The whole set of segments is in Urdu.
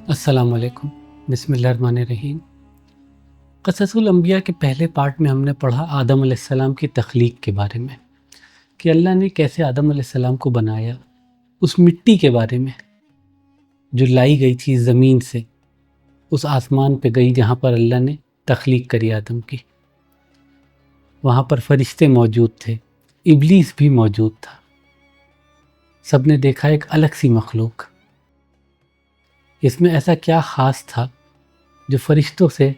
السلام علیکم، بسم اللہ الرحمن الرحیم۔ قصص الانبیاء کے پہلے پارٹ میں ہم نے پڑھا آدم علیہ السلام کی تخلیق کے بارے میں، کہ اللہ نے کیسے آدم علیہ السلام کو بنایا، اس مٹی کے بارے میں جو لائی گئی تھی زمین سے، اس آسمان پہ گئی جہاں پر اللہ نے تخلیق کری آدم کی۔ وہاں پر فرشتے موجود تھے، ابلیس بھی موجود تھا، سب نے دیکھا ایک الگ سی مخلوق۔ اس میں ایسا کیا خاص تھا جو فرشتوں سے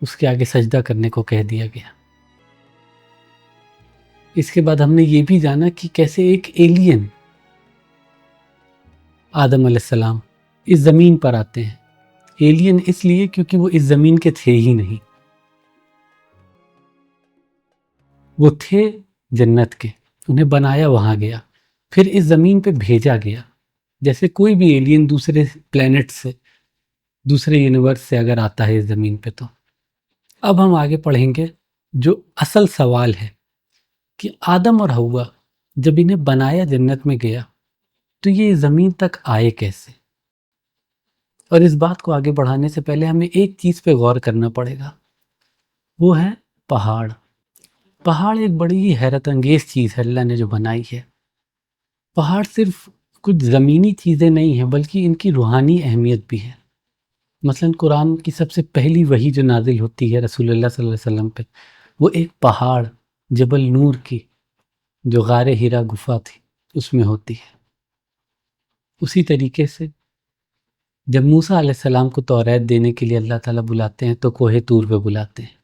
اس کے آگے سجدہ کرنے کو کہہ دیا گیا؟ اس کے بعد ہم نے یہ بھی جانا کہ کیسے ایک ایلین آدم علیہ السلام اس زمین پر آتے ہیں۔ ایلین اس لیے کیونکہ وہ اس زمین کے تھے ہی نہیں، وہ تھے جنت کے، انہیں بنایا وہاں گیا، پھر اس زمین پہ بھیجا گیا۔ جیسے کوئی بھی ایلین دوسرے پلینٹ سے، دوسرے یونیورس سے اگر آتا ہے اس زمین پہ تو۔ اب ہم آگے پڑھیں گے جو اصل سوال ہے کہ آدم اور حوا جب انہیں بنایا جنت میں گیا تو یہ زمین تک آئے کیسے؟ اور اس بات کو آگے بڑھانے سے پہلے ہمیں ایک چیز پہ غور کرنا پڑے گا، وہ ہے پہاڑ۔ پہاڑ ایک بڑی ہی حیرت انگیز چیز ہے اللہ نے جو بنائی ہے۔ پہاڑ صرف کچھ زمینی چیزیں نہیں ہیں بلکہ ان کی روحانی اہمیت بھی ہے۔ مثلا قرآن کی سب سے پہلی وحی جو نازل ہوتی ہے رسول اللہ صلی اللہ علیہ وسلم پہ، وہ ایک پہاڑ جبل نور کی جو غار ہیرا گفا تھی اس میں ہوتی ہے۔ اسی طریقے سے جب موسیٰ علیہ السلام کو توریت دینے کے لیے اللہ تعالیٰ بلاتے ہیں تو کوہ طور پہ بلاتے ہیں،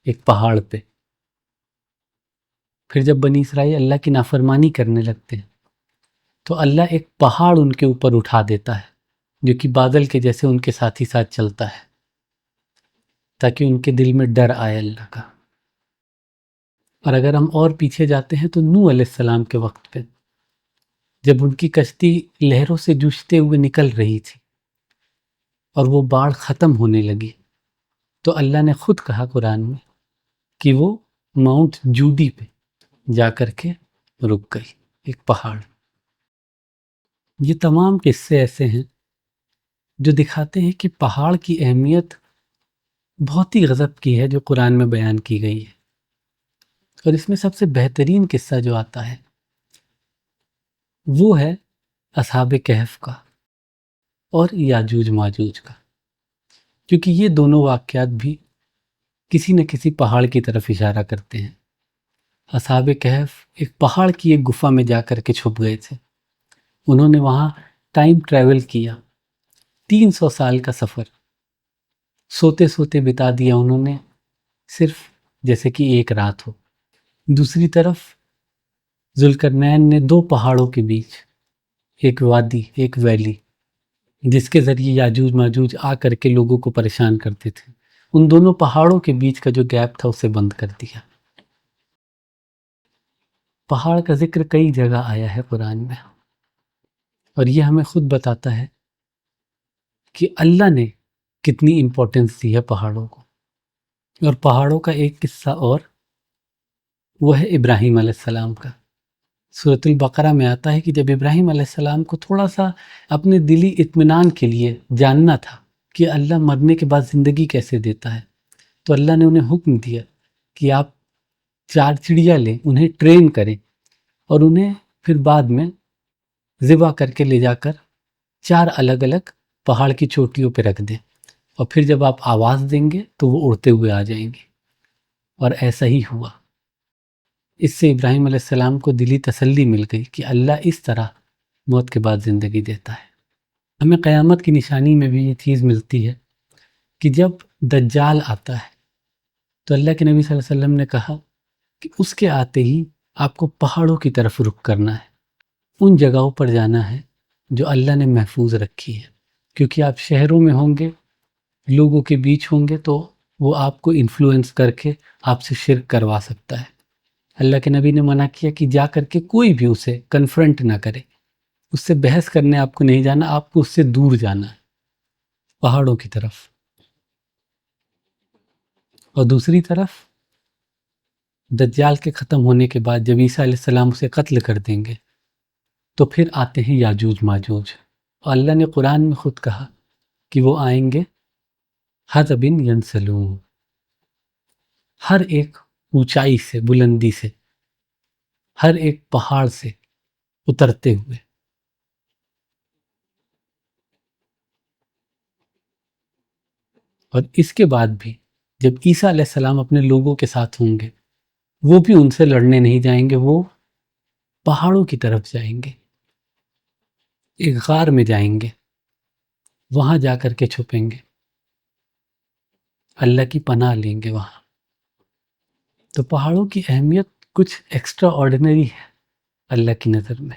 ایک پہاڑ پہ۔ پھر جب بنی اسرائیل اللہ کی نافرمانی کرنے لگتے ہیں تو اللہ ایک پہاڑ ان کے اوپر اٹھا دیتا ہے جو کہ بادل کے جیسے ان کے ساتھ ہی ساتھ چلتا ہے، تاکہ ان کے دل میں ڈر آئے اللہ کا۔ اور اگر ہم اور پیچھے جاتے ہیں تو نوح علیہ السلام کے وقت پہ جب ان کی کشتی لہروں سے جوجھتے ہوئے نکل رہی تھی اور وہ باڑھ ختم ہونے لگی تو اللہ نے خود کہا قرآن میں کہ وہ ماؤنٹ جودی پہ جا کر کے رک گئی، ایک پہاڑ۔ یہ تمام قصے ایسے ہیں جو دکھاتے ہیں کہ پہاڑ کی اہمیت بہت ہی غضب کی ہے جو قرآن میں بیان کی گئی ہے۔ اور اس میں سب سے بہترین قصہ جو آتا ہے وہ ہے اصحاب کہف کا اور یاجوج ماجوج کا، کیونکہ یہ دونوں واقعات بھی کسی نہ کسی پہاڑ کی طرف اشارہ کرتے ہیں۔ اصحاب کہف ایک پہاڑ کی ایک گفا میں جا کر کے چھپ گئے تھے، انہوں نے وہاں ٹائم ٹریول کیا، 300 سال کا سفر سوتے سوتے بتا دیا انہوں نے، صرف جیسے کہ ایک رات ہو۔ دوسری طرف ذوالقرنین نے 2 پہاڑوں کے بیچ ایک وادی، ایک ویلی، جس کے ذریعے یاجوج ماجوج آ کر کے لوگوں کو پریشان کرتے تھے، ان دونوں پہاڑوں کے بیچ کا جو گیپ تھا اسے بند کر دیا۔ پہاڑ کا ذکر کئی جگہ آیا ہے قرآن میں، اور یہ ہمیں خود بتاتا ہے کہ اللہ نے کتنی امپورٹنس دی ہے پہاڑوں کو۔ اور پہاڑوں کا ایک قصہ اور وہ ہے ابراہیم علیہ السلام کا۔ سورۃ البقرہ میں آتا ہے کہ جب ابراہیم علیہ السلام کو تھوڑا سا اپنے دلی اطمینان کے لیے جاننا تھا کہ اللہ مرنے کے بعد زندگی کیسے دیتا ہے، تو اللہ نے انہیں حکم دیا کہ آپ 4 چڑیا لیں، انہیں ٹرین کریں اور انہیں پھر بعد میں ذبح کر کے لے جا کر 4 الگ الگ پہاڑ کی چوٹیوں پہ رکھ دیں، اور پھر جب آپ آواز دیں گے تو وہ اڑتے ہوئے آ جائیں گے۔ اور ایسا ہی ہوا۔ اس سے ابراہیم علیہ السلام کو دلی تسلی مل گئی کہ اللہ اس طرح موت کے بعد زندگی دیتا ہے۔ ہمیں قیامت کی نشانی میں بھی یہ چیز ملتی ہے کہ جب دجال آتا ہے تو اللہ کے نبی صلی اللہ علیہ وسلم نے کہا کہ اس کے آتے ہی آپ کو پہاڑوں کی طرف رخ کرنا ہے، ان جگہوں پر جانا ہے جو اللہ نے محفوظ رکھی ہے، کیونکہ آپ شہروں میں ہوں گے، لوگوں کے بیچ ہوں گے تو وہ آپ کو انفلوئنس کر کے آپ سے شرک کروا سکتا ہے۔ اللہ کے نبی نے منع کیا کہ جا کر کے کوئی بھی اسے کنفرنٹ نہ کرے، اس سے بحث کرنے آپ کو نہیں جانا، آپ کو اس سے دور جانا ہے پہاڑوں کی طرف۔ اور دوسری طرف دجال کے ختم ہونے کے بعد جب عیسیٰ علیہ السلام اسے قتل کر دیں گے تو پھر آتے ہیں یاجوج ماجوج، اور اللہ نے قرآن میں خود کہا کہ وہ آئیں گے حذب ینسلون، ہر ایک اونچائی سے، بلندی سے، ہر ایک پہاڑ سے اترتے ہوئے۔ اور اس کے بعد بھی جب عیسیٰ علیہ السلام اپنے لوگوں کے ساتھ ہوں گے، وہ بھی ان سے لڑنے نہیں جائیں گے، وہ پہاڑوں کی طرف جائیں گے، ایک غار میں جائیں گے، وہاں جا کر کے چھپیں گے، اللہ کی پناہ لیں گے وہاں۔ تو پہاڑوں کی اہمیت کچھ ایکسٹرا آرڈینری ہے اللہ کی نظر میں،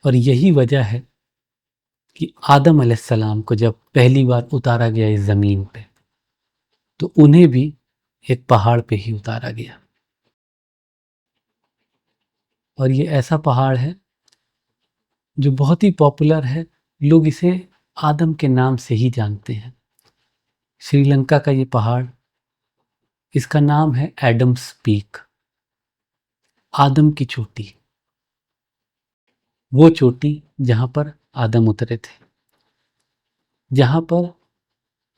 اور یہی وجہ ہے کہ آدم علیہ السلام کو جب پہلی بار اتارا گیا اس زمین پہ تو انہیں بھی ایک پہاڑ پہ ہی اتارا گیا، اور یہ ایسا پہاڑ ہے جو بہت ہی پاپولر ہے، لوگ اسے آدم کے نام سے ہی جانتے ہیں۔ سری لنکا کا یہ پہاڑ، اس کا نام ہے ایڈمز پیک، آدم کی چوٹی، وہ چوٹی جہاں پر آدم اترے تھے، جہاں پر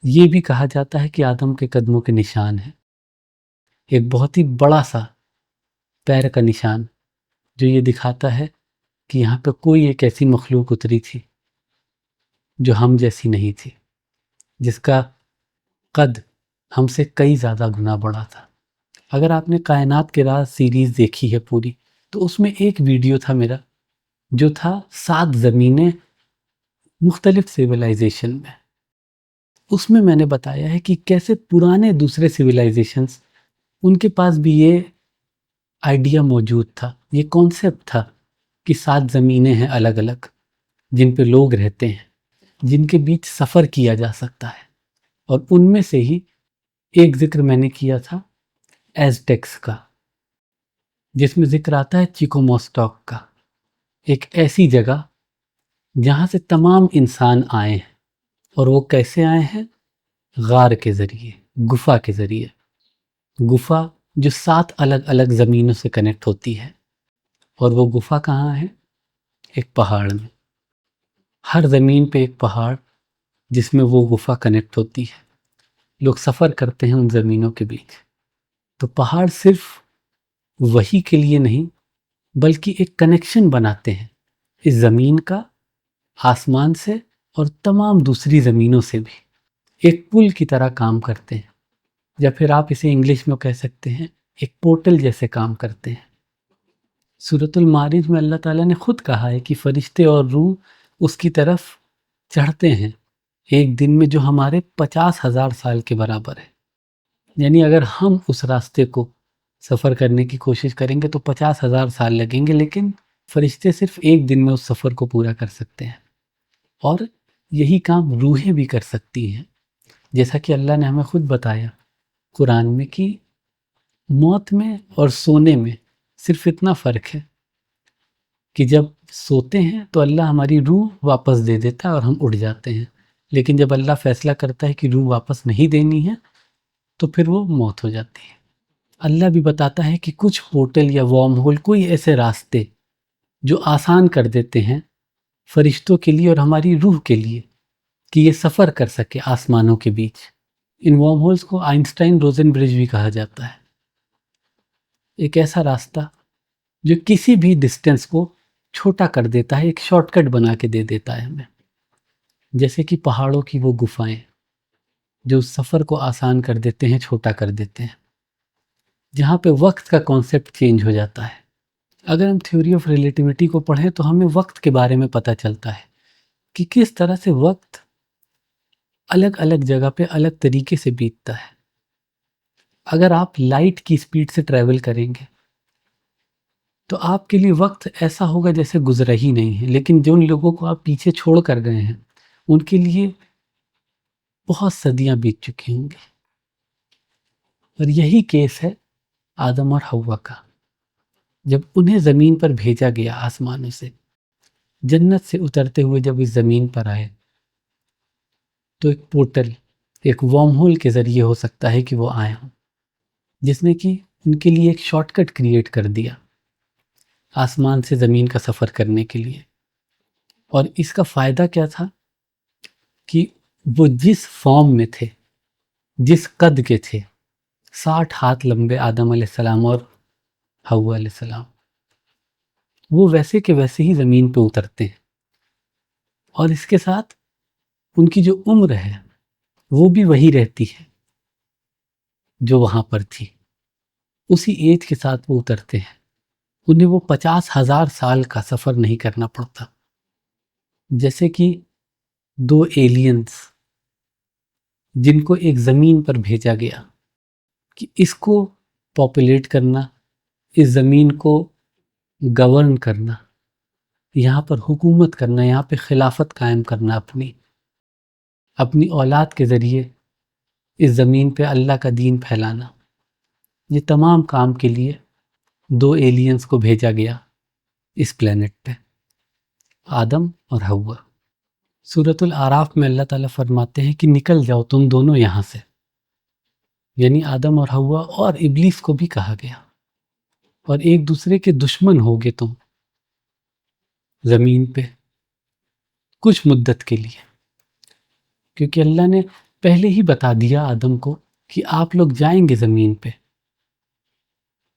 یہ بھی کہا جاتا ہے کہ آدم کے قدموں کے نشان ہیں، ایک بہت ہی بڑا سا پیر کا نشان جو یہ دکھاتا ہے کہ یہاں پہ کوئی ایک ایسی مخلوق اتری تھی جو ہم جیسی نہیں تھی، جس کا قد ہم سے کئی زیادہ گنا بڑا تھا۔ اگر آپ نے کائنات کے راز سیریز دیکھی ہے پوری، تو اس میں ایک ویڈیو تھا میرا جو تھا 7 زمینیں مختلف سیولائزیشن میں، اس میں نے بتایا ہے کہ کیسے پرانے دوسرے سیولائزیشنز، ان کے پاس بھی یہ آئیڈیا موجود تھا، یہ کانسیپٹ تھا کہ 7 زمینیں ہیں الگ الگ جن پہ لوگ رہتے ہیں، جن کے بیچ سفر کیا جا سکتا ہے، اور ان میں سے ہی ایک ذکر میں نے کیا تھا ایزٹیکس کا، جس میں ذکر آتا ہے چیکوموسٹاک کا، ایک ایسی جگہ جہاں سے تمام انسان آئے ہیں، اور وہ کیسے آئے ہیں؟ غار کے ذریعے، گفا کے ذریعے، گفا جو 7 الگ الگ زمینوں سے کنیکٹ ہوتی ہے، اور وہ گفا کہاں ہے؟ ایک پہاڑ میں، ہر زمین پہ ایک پہاڑ جس میں وہ گفا کنیکٹ ہوتی ہے، لوگ سفر کرتے ہیں ان زمینوں کے بیچ۔ تو پہاڑ صرف وہی کے لیے نہیں بلکہ ایک کنیکشن بناتے ہیں اس زمین کا آسمان سے اور تمام دوسری زمینوں سے بھی، ایک پل کی طرح کام کرتے ہیں، یا پھر آپ اسے انگلش میں کہہ سکتے ہیں ایک پورٹل جیسے کام کرتے ہیں۔ سورۃ المعارج میں اللہ تعالیٰ نے خود کہا ہے کہ فرشتے اور روح اس کی طرف چڑھتے ہیں ایک دن میں جو ہمارے 50,000 سال کے برابر ہے، یعنی اگر ہم اس راستے کو سفر کرنے کی کوشش کریں گے تو 50,000 سال لگیں گے، لیکن فرشتے صرف ایک دن میں اس سفر کو پورا کر سکتے ہیں، اور یہی کام روحیں بھی کر سکتی ہیں، جیسا کہ اللہ نے ہمیں خود بتایا قرآن میں کہ موت میں اور سونے میں صرف اتنا فرق ہے کہ جب سوتے ہیں تو اللہ ہماری روح واپس دے دیتا ہے اور ہم اڑ جاتے ہیں، لیکن جب اللہ فیصلہ کرتا ہے کہ روح واپس نہیں دینی ہے تو پھر وہ موت ہو جاتی ہے۔ اللہ بھی بتاتا ہے کہ کچھ پورٹل یا وارم ہول، کوئی ایسے راستے جو آسان کر دیتے ہیں فرشتوں کے لیے اور ہماری روح کے لیے کہ یہ سفر کر سکے آسمانوں کے بیچ۔ ان وارم ہولز کو آئنسٹائن روزن برج بھی کہا جاتا ہے، ایک ایسا راستہ جو کسی بھی ڈسٹینس کو چھوٹا کر دیتا ہے، ایک شارٹ کٹ بنا کے دے دیتا ہے ہمیں، جیسے کہ پہاڑوں کی وہ گفائیں جو اس سفر کو آسان کر دیتے ہیں، چھوٹا کر دیتے ہیں، جہاں پہ وقت کا کانسیپٹ چینج ہو جاتا ہے۔ اگر ہم تھیوری آف ریلیٹیوٹی کو پڑھیں تو ہمیں وقت کے بارے میں پتہ چلتا ہے کہ کس طرح سے وقت الگ الگ جگہ پہ الگ طریقے سے بیتتا ہے۔ اگر آپ لائٹ کی سپیڈ سے ٹریول کریں گے تو آپ کے لیے وقت ایسا ہوگا جیسے گزرا ہی نہیں ہے، لیکن جن لوگوں کو آپ پیچھے چھوڑ کر گئے ہیں ان کے لیے بہت صدیاں بیت چکی ہوں گی۔ اور یہی کیس ہے آدم اور حوا کا، جب انہیں زمین پر بھیجا گیا آسمانوں سے، جنت سے اترتے ہوئے جب اس زمین پر آئے تو ایک پورٹل، ایک وارم ہول کے ذریعے ہو سکتا ہے کہ وہ آئے ہوں، جس نے کہ ان کے لیے ایک شارٹ کٹ کریٹ کر دیا آسمان سے زمین کا سفر کرنے کے لیے۔ اور اس کا فائدہ کیا تھا کہ وہ جس فارم میں تھے، جس قد کے تھے، 60 ہاتھ لمبے آدم علیہ السلام اور حوا علیہ السلام، وہ ویسے کے ویسے ہی زمین پہ اترتے ہیں، اور اس کے ساتھ ان کی جو عمر ہے وہ بھی وہی رہتی ہے جو وہاں پر تھی، اسی ایج کے ساتھ وہ اترتے ہیں۔ انہیں وہ 50,000 سال کا سفر نہیں کرنا پڑتا، جیسے کہ 2 ایلینز جن کو ایک زمین پر بھیجا گیا کہ اس کو پاپولیٹ کرنا، اس زمین کو گورن کرنا، یہاں پر حکومت کرنا، یہاں پہ خلافت قائم کرنا، اپنی اولاد کے ذریعے اس زمین پہ اللہ کا دین پھیلانا، یہ تمام کام کے لیے 2 ایلینز کو بھیجا گیا اس پلینٹ پہ، آدم اور حوا۔ سورۃ الاعراف میں اللہ تعالیٰ فرماتے ہیں کہ نکل جاؤ تم دونوں یہاں سے، یعنی آدم اور حوا اور ابلیس کو بھی کہا گیا، اور ایک دوسرے کے دشمن ہوگے تم زمین پہ کچھ مدت کے لیے، کیونکہ اللہ نے پہلے ہی بتا دیا آدم کو کہ آپ لوگ جائیں گے زمین پہ،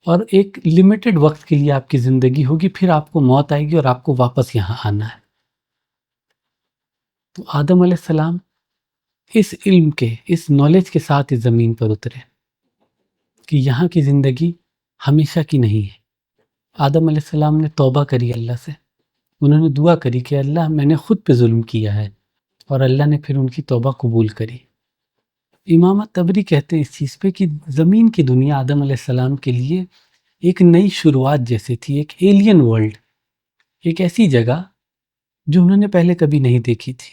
اور ایک لمیٹڈ وقت کے لیے آپ کی زندگی ہوگی، پھر آپ کو موت آئے گی اور آپ کو واپس یہاں آنا ہے۔ تو آدم علیہ السلام اس علم کے، اس نالج کے ساتھ اس زمین پر اترے کہ یہاں کی زندگی ہمیشہ کی نہیں ہے۔ آدم علیہ السلام نے توبہ کری اللہ سے، انہوں نے دعا کری کہ اللہ میں نے خود پہ ظلم کیا ہے، اور اللہ نے پھر ان کی توبہ قبول کری۔ امام طبری کہتے ہیں اس چیز پہ کہ زمین کی دنیا آدم علیہ السلام کے لیے ایک نئی شروعات جیسے تھی، ایک ایلین ورلڈ، ایک ایسی جگہ جو انہوں نے پہلے کبھی نہیں دیکھی تھی،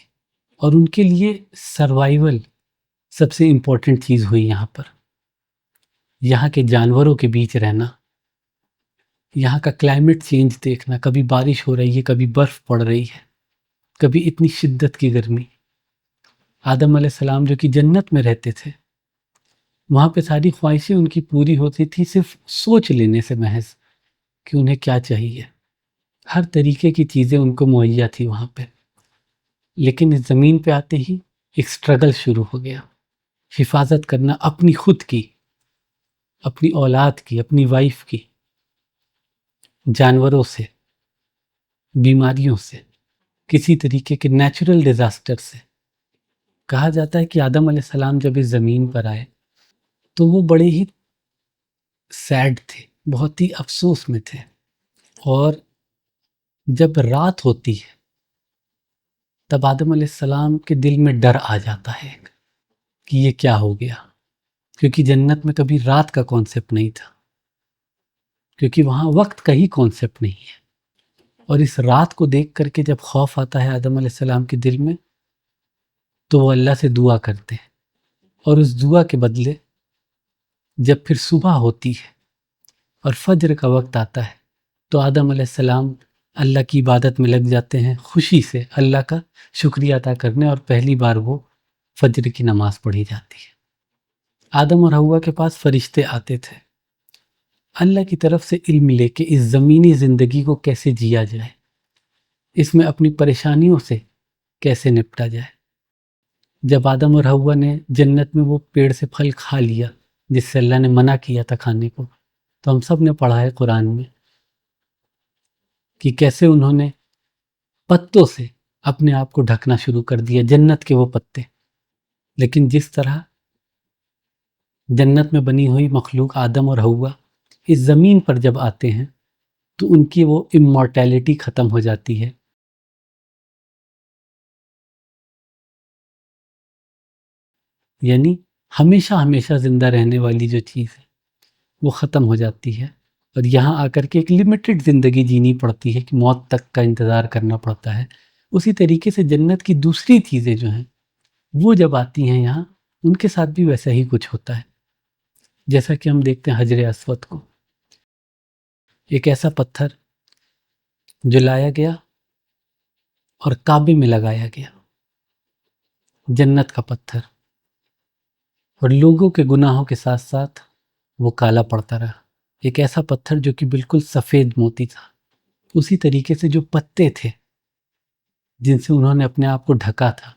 اور ان کے لیے سروائیول سب سے امپورٹنٹ چیز ہوئی یہاں پر۔ یہاں کے جانوروں کے بیچ رہنا، یہاں کا کلائمیٹ چینج دیکھنا، کبھی بارش ہو رہی ہے، کبھی برف پڑ رہی ہے، کبھی اتنی شدت کی گرمی۔ آدم علیہ السلام جو کہ جنت میں رہتے تھے، وہاں پہ ساری خواہشیں ان کی پوری ہوتی تھی صرف سوچ لینے سے، محض کہ انہیں کیا چاہیے، ہر طریقے کی چیزیں ان کو مہیا تھی وہاں پہ۔ لیکن اس زمین پہ آتے ہی ایک سٹرگل شروع ہو گیا، حفاظت کرنا اپنی خود کی، اپنی اولاد کی، اپنی وائف کی، جانوروں سے، بیماریوں سے، کسی طریقے کے نیچرل ڈیزاسٹر سے۔ کہا جاتا ہے کہ آدم علیہ السلام جب اس زمین پر آئے تو وہ بڑے ہی سیڈ تھے، بہت ہی افسوس میں تھے، اور جب رات ہوتی ہے تب آدم علیہ السلام کے دل میں ڈر آ جاتا ہے کہ یہ کیا ہو گیا، کیونکہ جنت میں کبھی رات کا کانسیپٹ نہیں تھا، کیونکہ وہاں وقت کا ہی کانسیپٹ نہیں ہے۔ اور اس رات کو دیکھ کر کے جب خوف آتا ہے آدم علیہ السلام کے دل میں، تو وہ اللہ سے دعا کرتے ہیں، اور اس دعا کے بدلے جب پھر صبح ہوتی ہے اور فجر کا وقت آتا ہے تو آدم علیہ السلام اللہ کی عبادت میں لگ جاتے ہیں، خوشی سے اللہ کا شکریہ ادا کرنے، اور پہلی بار وہ فجر کی نماز پڑھی جاتی ہے۔ آدم اور حوا کے پاس فرشتے آتے تھے اللہ کی طرف سے علم لے کے اس زمینی زندگی کو کیسے جیا جائے، اس میں اپنی پریشانیوں سے کیسے نپٹا جائے۔ جب آدم اور حوا نے جنت میں وہ پیڑ سے پھل کھا لیا جس سے اللہ نے منع کیا تھا کھانے کو، تو ہم سب نے پڑھا ہے قرآن میں کہ کیسے انہوں نے پتوں سے اپنے آپ کو ڈھکنا شروع کر دیا، جنت کے وہ پتے۔ لیکن جس طرح جنت میں بنی ہوئی مخلوق آدم اور حوا اس زمین پر جب آتے ہیں تو ان کی وہ امورٹیلٹی ختم ہو جاتی ہے، یعنی ہمیشہ ہمیشہ زندہ رہنے والی جو چیز ہے وہ ختم ہو جاتی ہے، اور یہاں آ کر کے ایک لمیٹڈ زندگی جینی پڑتی ہے کہ موت تک کا انتظار کرنا پڑتا ہے۔ اسی طریقے سے جنت کی دوسری چیزیں جو ہیں وہ جب آتی ہیں یہاں، ان کے ساتھ بھی ویسا ہی کچھ ہوتا ہے، جیسا کہ ہم دیکھتے ہیں حجر اسود کو، ایک ایسا پتھر جو لایا گیا اور کعبے میں لگایا گیا، جنت کا پتھر، اور لوگوں کے گناہوں کے ساتھ ساتھ وہ کالا پڑتا رہا، ایک ایسا پتھر جو کہ بالکل سفید موتی تھا۔ اسی طریقے سے جو پتے تھے جن سے انہوں نے اپنے آپ کو ڈھکا تھا،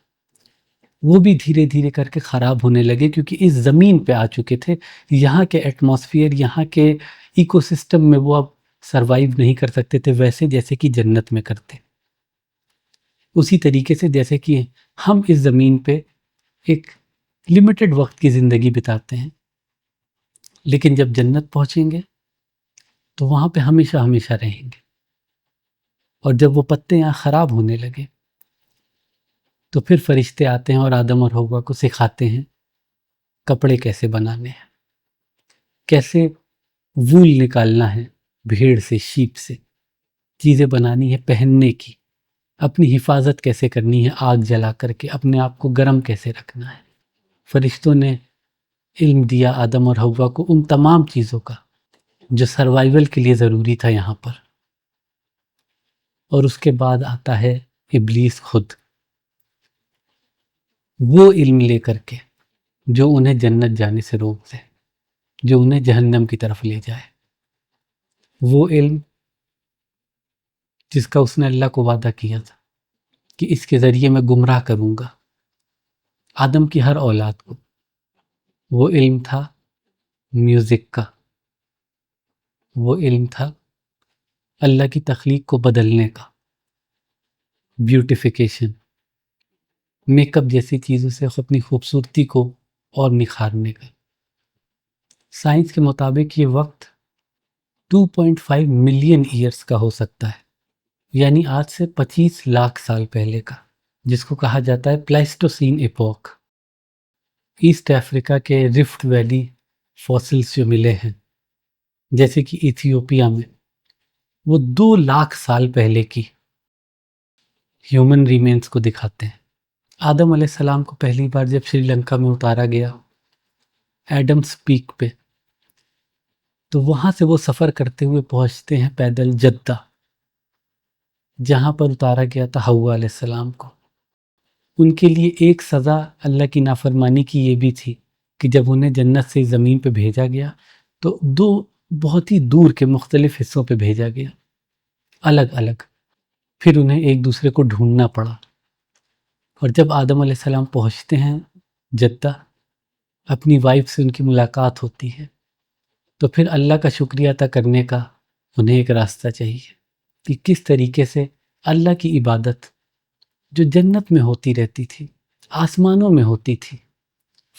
وہ بھی دھیرے دھیرے کر کے خراب ہونے لگے، کیونکہ اس زمین پہ آ چکے تھے۔ یہاں کے ایٹماسفیئر، یہاں کے ایکو سسٹم میں وہ اب سروائیو نہیں کر سکتے تھے ویسے جیسے کہ جنت میں کرتے۔ اسی طریقے سے جیسے کہ ہم اس زمین پہ ایک لمیٹڈ وقت کی زندگی بتاتے ہیں، لیکن جب جنت پہنچیں گے تو وہاں پہ ہمیشہ ہمیشہ رہیں گے۔ اور جب وہ پتے یہاں خراب ہونے لگے تو پھر فرشتے آتے ہیں اور آدم اور حوا کو سکھاتے ہیں کپڑے کیسے بنانے ہیں، کیسے وول نکالنا ہے بھیڑ سے، شیپ سے، چیزیں بنانی ہے پہننے کی، اپنی حفاظت کیسے کرنی ہے آگ جلا کر کے، اپنے آپ کو گرم کیسے رکھنا ہے۔ فرشتوں نے علم دیا آدم اور حوا کو ان تمام چیزوں کا جو سروائیول کے لیے ضروری تھا یہاں پر۔ اور اس کے بعد آتا ہے ابلیس خود، وہ علم لے کر کے جو انہیں جنت جانے سے روک دے، جو انہیں جہنم کی طرف لے جائے، وہ علم جس کا اس نے اللہ کو وعدہ کیا تھا کہ اس کے ذریعے میں گمراہ کروں گا آدم کی ہر اولاد کو۔ وہ علم تھا میوزک کا، وہ علم تھا اللہ کی تخلیق کو بدلنے کا، بیوٹیفیکیشن، میک اپ جیسی چیزوں سے اپنی خوبصورتی کو اور نکھارنے کا۔ سائنس کے مطابق یہ وقت 2.5 ملین ایئرس کا ہو سکتا ہے، یعنی آج سے 25 لاکھ سال پہلے کا، جس کو کہا جاتا ہے پلائسٹوسین ایپوک۔ ایسٹ افریقہ کے رفٹ ویلی فوسلز جو ملے ہیں جیسے کہ ایتھیوپیا میں، وہ 2 لاکھ سال پہلے کی ہیومن ریمینز کو دکھاتے ہیں۔ آدم علیہ السلام کو پہلی بار جب شری لنکا میں اتارا گیا ایڈمز پیک پہ، تو وہاں سے وہ سفر کرتے ہوئے پہنچتے ہیں پیدل جدہ، جہاں پر اتارا گیا تھا حوا علیہ السلام کو۔ ان کے لیے ایک سزا اللہ کی نافرمانی کی یہ بھی تھی کہ جب انہیں جنت سے زمین پہ بھیجا گیا تو 2 بہت ہی دور کے مختلف حصوں پہ بھیجا گیا، الگ الگ، پھر انہیں ایک دوسرے کو ڈھونڈنا پڑا۔ اور جب آدم علیہ السلام پہنچتے ہیں جدہ، اپنی وائف سے ان کی ملاقات ہوتی ہے، تو پھر اللہ کا شکریہ ادا کرنے کا انہیں ایک راستہ چاہیے کہ کس طریقے سے اللہ کی عبادت جو جنت میں ہوتی رہتی تھی، آسمانوں میں ہوتی تھی،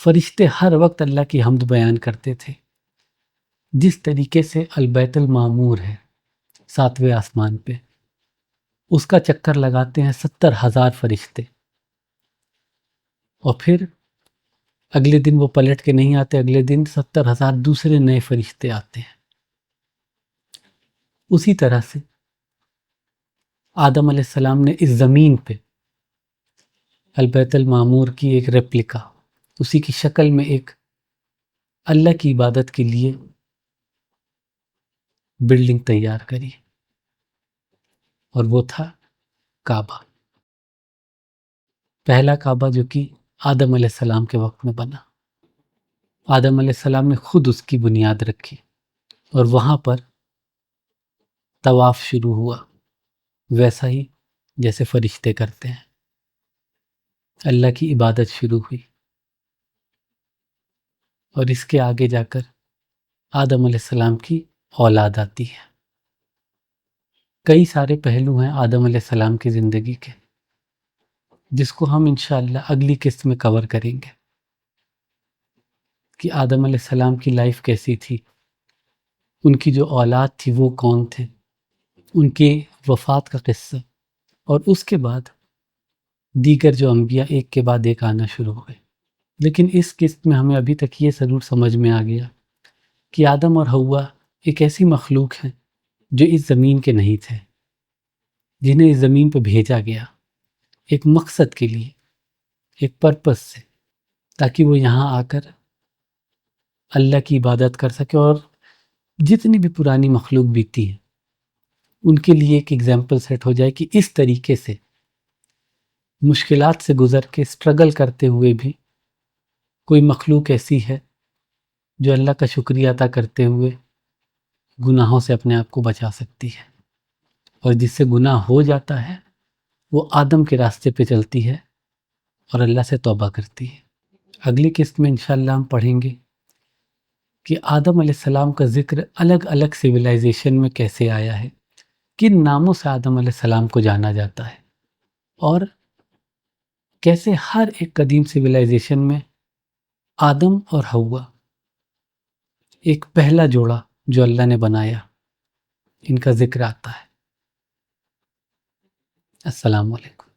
فرشتے ہر وقت اللہ کی حمد بیان کرتے تھے، جس طریقے سے البیت المعمور ہے 7ویں آسمان پہ، اس کا چکر لگاتے ہیں 70,000 فرشتے، اور پھر اگلے دن وہ پلٹ کے نہیں آتے، اگلے دن 70,000 دوسرے نئے فرشتے آتے ہیں۔ اسی طرح سے آدم علیہ السلام نے اس زمین پہ البیت المعمور کی ایک ریپلیکا، اسی کی شکل میں ایک اللہ کی عبادت کے لیے بلڈنگ تیار کری، اور وہ تھا کعبہ، پہلا کعبہ جو کہ آدم علیہ السلام کے وقت میں بنا۔ آدم علیہ السلام نے خود اس کی بنیاد رکھی، اور وہاں پر طواف شروع ہوا، ویسا ہی جیسے فرشتے کرتے ہیں، اللہ کی عبادت شروع ہوئی۔ اور اس کے آگے جا کر آدم علیہ السلام کی اولاد آتی ہے۔ کئی سارے پہلو ہیں آدم علیہ السلام کی زندگی کے، جس کو ہم انشاءاللہ اگلی قسط میں کور کریں گے کہ آدم علیہ السلام کی لائف کیسی تھی، ان کی جو اولاد تھی وہ کون تھے، ان کی وفات کا قصہ، اور اس کے بعد دیگر جو انبیاء ایک کے بعد ایک آنا شروع ہوئے۔ لیکن اس قسط میں ہمیں ابھی تک یہ ضرور سمجھ میں آ گیا کہ آدم اور حوا ایک ایسی مخلوق ہیں جو اس زمین کے نہیں تھے، جنہیں اس زمین پہ بھیجا گیا ایک مقصد کے لیے، ایک پرپس سے، تاکہ وہ یہاں آ کر اللہ کی عبادت کر سکے، اور جتنی بھی پرانی مخلوق بیتی ہیں ان کے لیے ایک ایگزامپل سیٹ ہو جائے کہ اس طریقے سے مشکلات سے گزر کے اسٹرگل کرتے ہوئے بھی کوئی مخلوق ایسی ہے جو اللہ کا شکریہ ادا کرتے ہوئے گناہوں سے اپنے آپ کو بچا سکتی ہے، اور جس سے گناہ ہو جاتا ہے وہ آدم کے راستے پہ چلتی ہے اور اللہ سے توبہ کرتی ہے۔ اگلی قسط میں انشاءاللہ ہم پڑھیں گے کہ آدم علیہ السلام کا ذکر الگ الگ سویلائزیشن میں کیسے آیا ہے، کن ناموں سے آدم علیہ السلام کو جانا جاتا ہے، اور کیسے ہر ایک قدیم سویلائزیشن میں آدم اور حوا ایک پہلا جوڑا جو اللہ نے بنایا، ان کا ذکر آتا ہے۔ السلام علیکم۔